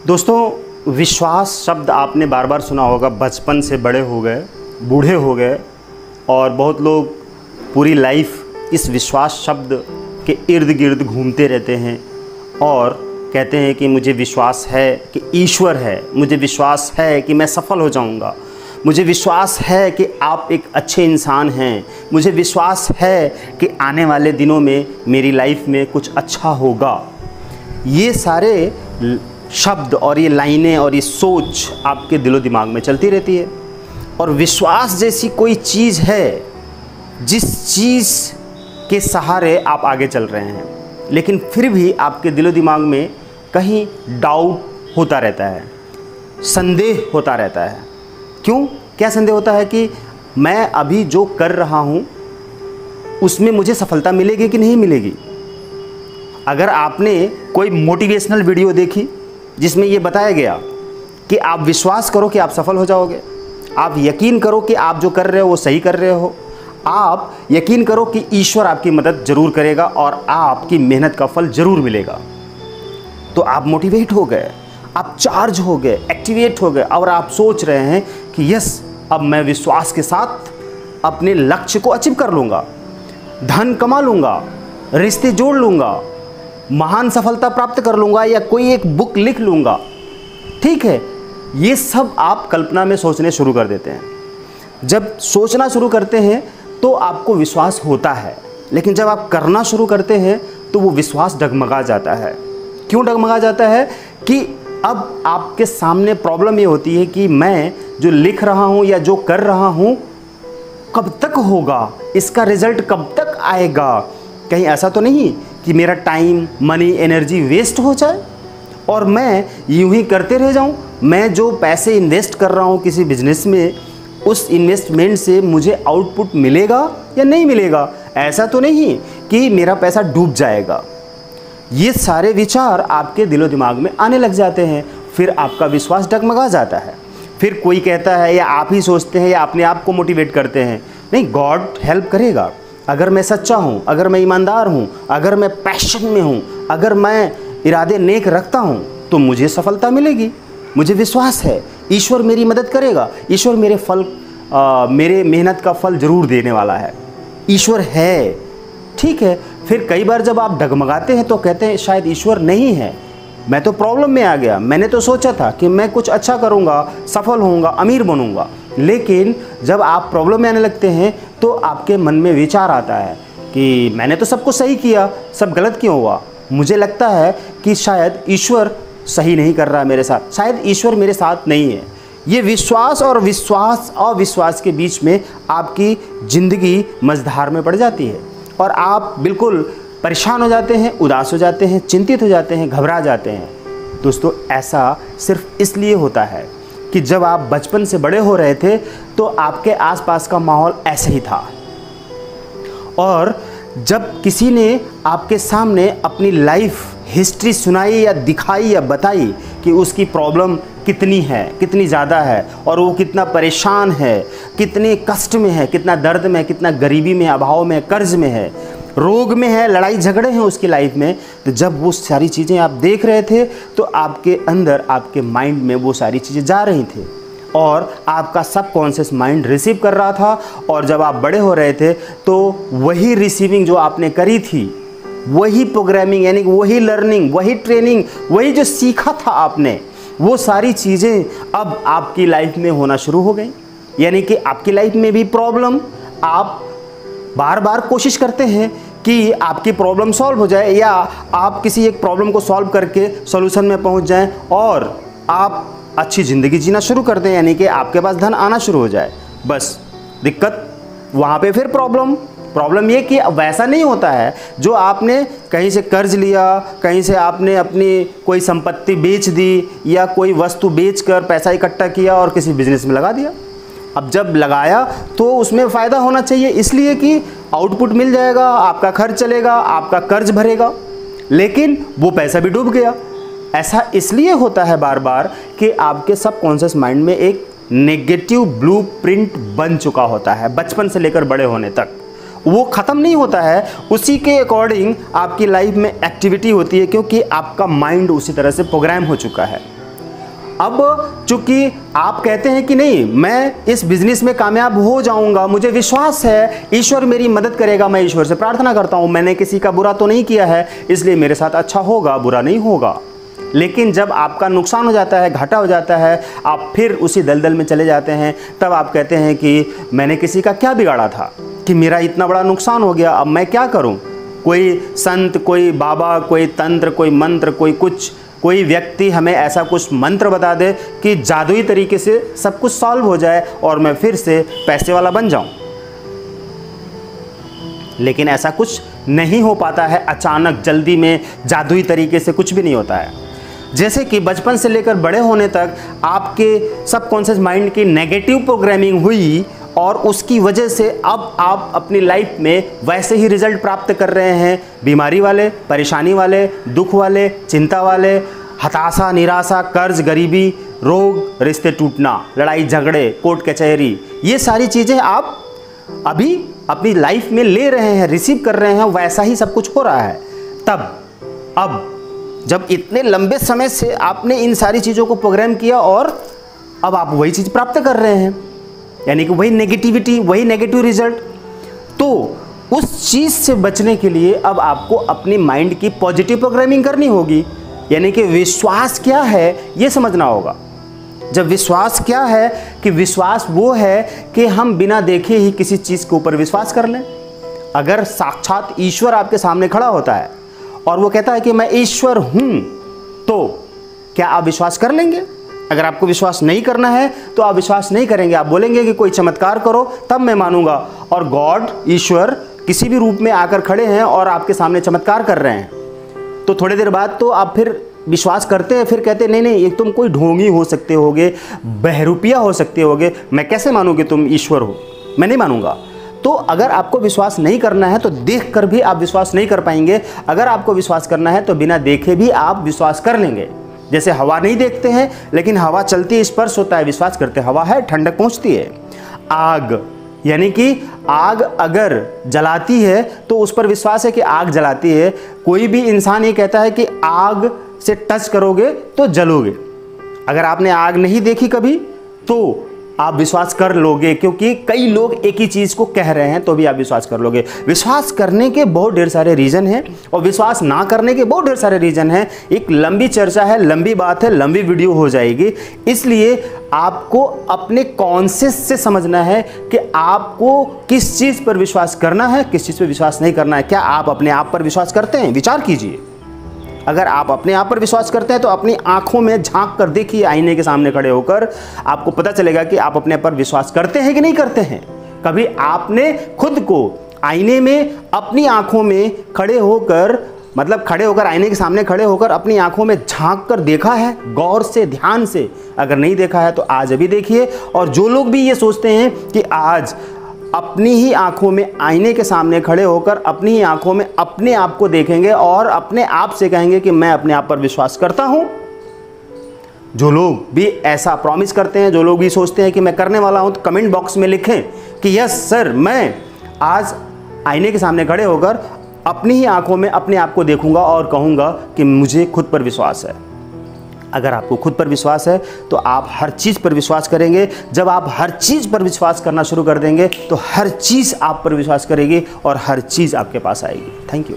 दोस्तों, विश्वास शब्द आपने बार बार सुना होगा। बचपन से बड़े हो गए, बूढ़े हो गए और बहुत लोग पूरी लाइफ इस विश्वास शब्द के इर्द गिर्द घूमते रहते हैं और कहते हैं कि मुझे विश्वास है कि ईश्वर है, मुझे विश्वास है कि मैं सफल हो जाऊंगा, मुझे विश्वास है कि आप एक अच्छे इंसान हैं, मुझे विश्वास है कि आने वाले दिनों में मेरी लाइफ में कुछ अच्छा होगा। ये सारे शब्द और ये लाइनें और ये सोच आपके दिलो दिमाग में चलती रहती है। और विश्वास जैसी कोई चीज़ है जिस चीज़ के सहारे आप आगे चल रहे हैं, लेकिन फिर भी आपके दिलो दिमाग में कहीं डाउट होता रहता है, संदेह होता रहता है। क्यों? क्या संदेह होता है कि मैं अभी जो कर रहा हूँ उसमें मुझे सफलता मिलेगी कि नहीं मिलेगी। अगर आपने कोई मोटिवेशनल वीडियो देखी जिसमें ये बताया गया कि आप विश्वास करो कि आप सफल हो जाओगे, आप यकीन करो कि आप जो कर रहे हो वो सही कर रहे हो, आप यकीन करो कि ईश्वर आपकी मदद ज़रूर करेगा और आपकी मेहनत का फल ज़रूर मिलेगा, तो आप मोटिवेट हो गए, आप चार्ज हो गए, एक्टिवेट हो गए और आप सोच रहे हैं कि यस, अब मैं विश्वास के साथ अपने लक्ष्य को अचीव कर लूँगा, धन कमा लूँगा, रिश्ते जोड़ लूँगा, महान सफलता प्राप्त कर लूँगा या कोई एक बुक लिख लूँगा। ठीक है, ये सब आप कल्पना में सोचने शुरू कर देते हैं। जब सोचना शुरू करते हैं तो आपको विश्वास होता है, लेकिन जब आप करना शुरू करते हैं तो वो विश्वास डगमगा जाता है। क्यों डगमगा जाता है? कि अब आपके सामने प्रॉब्लम ये होती है कि मैं जो लिख रहा हूँ या जो कर रहा हूँ कब तक होगा, इसका रिजल्ट कब तक आएगा। कहीं ऐसा तो नहीं कि मेरा टाइम, मनी, एनर्जी वेस्ट हो जाए और मैं यूं ही करते रह जाऊं। मैं जो पैसे इन्वेस्ट कर रहा हूं किसी बिजनेस में, उस इन्वेस्टमेंट से मुझे आउटपुट मिलेगा या नहीं मिलेगा। ऐसा तो नहीं कि मेरा पैसा डूब जाएगा। ये सारे विचार आपके दिलो दिमाग में आने लग जाते हैं, फिर आपका विश्वास डगमगा जाता है। फिर कोई कहता है या आप ही सोचते हैं या अपने आप को मोटिवेट करते हैं, नहीं, गॉड हेल्प करेगा। अगर मैं सच्चा हूँ, अगर मैं ईमानदार हूँ, अगर मैं पैशन में हूँ, अगर मैं इरादे नेक रखता हूँ तो मुझे सफलता मिलेगी। मुझे विश्वास है ईश्वर मेरी मदद करेगा, ईश्वर मेरे मेहनत का फल ज़रूर देने वाला है, ईश्वर है। ठीक है, फिर कई बार जब आप डगमगाते हैं तो कहते हैं शायद ईश्वर नहीं है, मैं तो प्रॉब्लम में आ गया, मैंने तो सोचा था कि मैं कुछ अच्छा करूँगा, सफल होऊंगा, अमीर बनूँगा। लेकिन जब आप प्रॉब्लम में आने लगते हैं तो आपके मन में विचार आता है कि मैंने तो सब कुछ सही किया, सब गलत क्यों हुआ। मुझे लगता है कि शायद ईश्वर सही नहीं कर रहा है मेरे साथ, शायद ईश्वर मेरे साथ नहीं है। ये विश्वास और अविश्वास के बीच में आपकी ज़िंदगी मझधार में पड़ जाती है और आप बिल्कुल परेशान हो जाते हैं, उदास हो जाते हैं, चिंतित हो जाते हैं, घबरा जाते हैं। दोस्तों, ऐसा सिर्फ इसलिए होता है कि जब आप बचपन से बड़े हो रहे थे तो आपके आसपास का माहौल ऐसे ही था और जब किसी ने आपके सामने अपनी लाइफ हिस्ट्री सुनाई या दिखाई या बताई कि उसकी प्रॉब्लम कितनी है, कितनी ज़्यादा है और वो कितना परेशान है, कितने कष्ट में है, कितना दर्द में है, कितना गरीबी में, अभाव में, कर्ज में है, रोग में है, लड़ाई झगड़े हैं उसकी लाइफ में, तो जब वो सारी चीज़ें आप देख रहे थे तो आपके अंदर, आपके माइंड में वो सारी चीज़ें जा रही थी और आपका सबकॉन्शियस माइंड रिसीव कर रहा था। और जब आप बड़े हो रहे थे तो वही रिसीविंग जो आपने करी थी, वही प्रोग्रामिंग, यानी वही लर्निंग, वही ट्रेनिंग, वही जो सीखा था आपने, वो सारी चीज़ें अब आपकी लाइफ में होना शुरू हो गई। यानी कि आपकी लाइफ में भी प्रॉब्लम, आप बार बार कोशिश करते हैं कि आपकी प्रॉब्लम सॉल्व हो जाए या आप किसी एक प्रॉब्लम को सॉल्व करके सॉल्यूशन में पहुंच जाएं और आप अच्छी ज़िंदगी जीना शुरू कर दें, यानी कि आपके पास धन आना शुरू हो जाए। बस दिक्कत वहाँ पे फिर प्रॉब्लम ये कि वैसा नहीं होता है जो आपने कहीं से कर्ज लिया, कहीं से आपने अपनी कोई संपत्ति बेच दी या कोई वस्तु बेचकर पैसा इकट्ठा किया और किसी बिजनेस में लगा दिया। अब जब लगाया तो उसमें फ़ायदा होना चाहिए, इसलिए कि आउटपुट मिल जाएगा, आपका खर्च चलेगा, आपका कर्ज भरेगा, लेकिन वो पैसा भी डूब गया। ऐसा इसलिए होता है बार बार कि आपके सबकॉन्शियस माइंड में एक नेगेटिव ब्लूप्रिंट बन चुका होता है बचपन से लेकर बड़े होने तक। वो ख़त्म नहीं होता है, उसी के अकॉर्डिंग आपकी लाइफ में एक्टिविटी होती है, क्योंकि आपका माइंड उसी तरह से प्रोग्राम हो चुका है। अब चूंकि आप कहते हैं कि नहीं, मैं इस बिजनेस में कामयाब हो जाऊंगा, मुझे विश्वास है ईश्वर मेरी मदद करेगा, मैं ईश्वर से प्रार्थना करता हूं, मैंने किसी का बुरा तो नहीं किया है, इसलिए मेरे साथ अच्छा होगा, बुरा नहीं होगा। लेकिन जब आपका नुकसान हो जाता है, घाटा हो जाता है, आप फिर उसी दलदल में चले जाते हैं, तब आप कहते हैं कि मैंने किसी का क्या बिगाड़ा था कि मेरा इतना बड़ा नुकसान हो गया, अब मैं क्या करूं। कोई संत, कोई बाबा, कोई तंत्र, कोई मंत्र, कोई व्यक्ति हमें ऐसा कुछ मंत्र बता दे कि जादुई तरीके से सब कुछ सॉल्व हो जाए और मैं फिर से पैसे वाला बन जाऊं। लेकिन ऐसा कुछ नहीं हो पाता है, अचानक जल्दी में जादुई तरीके से कुछ भी नहीं होता है। जैसे कि बचपन से लेकर बड़े होने तक आपके सबकॉन्शियस माइंड की नेगेटिव प्रोग्रामिंग हुई और उसकी वजह से अब आप अपनी लाइफ में वैसे ही रिजल्ट प्राप्त कर रहे हैं, बीमारी वाले, परेशानी वाले, दुख वाले, चिंता वाले, हताशा, निराशा, कर्ज, गरीबी, रोग, रिश्ते टूटना, लड़ाई झगड़े, कोर्ट कचहरी, ये सारी चीज़ें आप अभी अपनी लाइफ में ले रहे हैं, रिसीव कर रहे हैं, वैसा ही सब कुछ हो रहा है। तब अब जब इतने लंबे समय से आपने इन सारी चीज़ों को प्रोग्राम किया और अब आप वही चीज़ प्राप्त कर रहे हैं, यानी कि वही नेगेटिविटी, वही नेगेटिव रिजल्ट। तो उस चीज़ से बचने के लिए अब आपको अपनी माइंड की पॉजिटिव प्रोग्रामिंग करनी होगी, यानी कि विश्वास क्या है ये समझना होगा। जब विश्वास क्या है कि विश्वास वो है कि हम बिना देखे ही किसी चीज़ के ऊपर विश्वास कर लें। अगर साक्षात ईश्वर आपके सामने खड़ा होता है और वो कहता है कि मैं ईश्वर हूँ, तो क्या आप विश्वास कर लेंगे? अगर आपको विश्वास नहीं करना है तो आप विश्वास नहीं करेंगे, आप बोलेंगे कि कोई चमत्कार करो तब मैं मानूंगा। और गॉड, ईश्वर किसी भी रूप में आकर खड़े हैं और आपके सामने चमत्कार कर रहे हैं, तो थोड़ी देर बाद तो आप फिर विश्वास करते हैं, फिर कहते हैं नहीं नहीं, ये तुम कोई ढोंगी हो सकते होगे, बहरूपिया हो सकते होगे, मैं कैसे मानूं कि तुम ईश्वर हो, मैं नहीं मानूंगा। तो अगर आपको विश्वास नहीं करना है तो देख कर भी आप विश्वास नहीं कर पाएंगे। अगर आपको विश्वास करना है तो बिना देखे भी आप विश्वास कर लेंगे। जैसे हवा नहीं देखते हैं लेकिन हवा चलती है, स्पर्श होता है, विश्वास करते हैं, हवा है, ठंडक पहुंचती है। आग, यानी कि आग अगर जलाती है तो उस पर विश्वास है कि आग जलाती है। कोई भी इंसान ये कहता है कि आग से टच करोगे तो जलोगे। अगर आपने आग नहीं देखी कभी तो आप विश्वास कर लोगे, क्योंकि कई लोग एक ही चीज़ को कह रहे हैं तो भी आप विश्वास कर लोगे। विश्वास करने के बहुत ढेर सारे रीज़न हैं और विश्वास ना करने के बहुत ढेर सारे रीज़न हैं। एक लंबी चर्चा है, लंबी बात है, लंबी वीडियो हो जाएगी। इसलिए आपको अपने कॉन्शियस से समझना है कि आपको किस चीज़ पर विश्वास करना है, किस चीज़ पर विश्वास नहीं करना है। क्या आप अपने आप पर विश्वास करते हैं? विचार कीजिए। अगर आप अपने आप पर विश्वास करते हैं तो अपनी आंखों में झांक कर देखिए, आईने के सामने खड़े होकर आपको पता चलेगा कि आप अपने पर विश्वास करते हैं कि नहीं करते हैं। कभी आपने खुद को आईने में अपनी आंखों में खड़े होकर, मतलब खड़े होकर, आईने के सामने खड़े होकर अपनी आंखों में झांक कर देखा है गौर से, ध्यान से? अगर नहीं देखा है तो आज अभी देखिए। और जो लोग भी ये सोचते हैं कि आज अपनी ही आंखों में आईने के सामने खड़े होकर अपनी ही आंखों में अपने आप को देखेंगे और अपने आप से कहेंगे कि मैं अपने आप पर विश्वास करता हूं। जो लोग भी ऐसा प्रॉमिस करते हैं, जो लोग भी सोचते हैं कि मैं करने वाला हूं, तो कमेंट बॉक्स में लिखें कि यस सर, मैं आज आईने के सामने खड़े होकर अपनी ही आंखों में अपने आप को देखूंगा और कहूंगा कि मुझे खुद पर विश्वास है। अगर आपको खुद पर विश्वास है तो आप हर चीज़ पर विश्वास करेंगे। जब आप हर चीज़ पर विश्वास करना शुरू कर देंगे तो हर चीज़ आप पर विश्वास करेगी और हर चीज़ आपके पास आएगी। Thank you.